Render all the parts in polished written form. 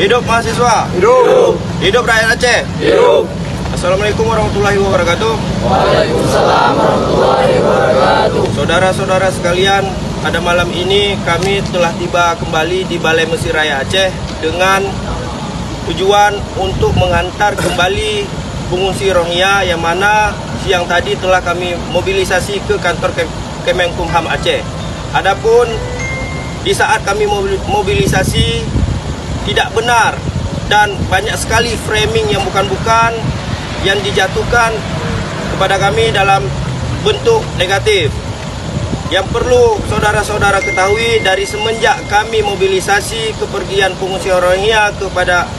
Hidup mahasiswa. Hidup. Hidup rakyat Aceh. Hidup. Assalamualaikum warahmatullahi wabarakatuh. Waalaikumsalam warahmatullahi wabarakatuh. Saudara-saudara sekalian, pada malam ini kami telah tiba kembali di Balai Mesir Raya Aceh dengan tujuan untuk menghantar kembali pengungsi Rohingya yang mana siang tadi telah kami mobilisasi ke kantor Kemenkumham Aceh. Adapun di saat kami mobilisasi tidak benar dan banyak sekali framing yang bukan-bukan yang dijatuhkan kepada kami dalam bentuk negatif. Yang perlu saudara-saudara ketahui, dari semenjak kami mobilisasi kepergian pengungsi Rohingya kepada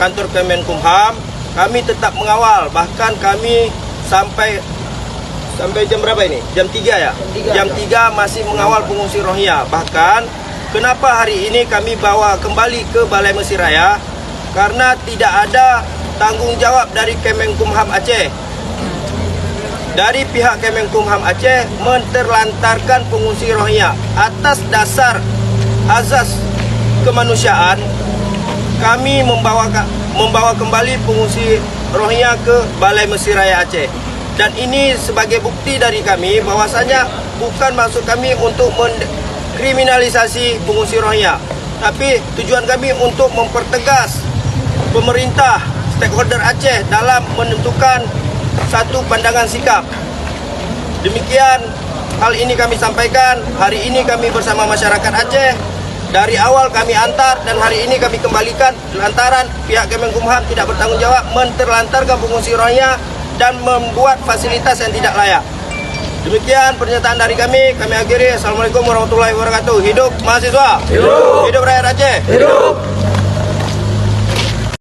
kantor Kemenkumham, kami tetap mengawal, bahkan kami sampai jam berapa ini? Jam 3 ya? Jam 3 masih mengawal pengungsi Rohingya. Bahkan kenapa hari ini kami bawa kembali ke Balai Mesir Raya? Karena tidak ada tanggung jawab dari Kemenkumham Aceh. Dari pihak Kemenkumham Aceh menterlantarkan pengungsi Rohingya atas dasar azas kemanusiaan. Kami membawa kembali pengungsi Rohingya ke Balai Mesir Raya Aceh. Dan ini sebagai bukti dari kami bahwasanya bukan maksud kami untuk kriminalisasi pengungsi Rohingya, tapi tujuan kami untuk mempertegas pemerintah stakeholder Aceh dalam menentukan satu pandangan sikap. Demikian hal ini kami sampaikan. Hari ini kami bersama masyarakat Aceh. Dari awal kami antar dan hari ini kami kembalikan lantaran pihak Kemenkumham tidak bertanggung jawab menterlantarkan pengungsi Rohingya dan membuat fasilitas yang tidak layak. Demikian pernyataan dari kami akhiri. Assalamualaikum warahmatullahi wabarakatuh. Hidup mahasiswa. Hidup. Hidup rakyat Aceh. Hidup.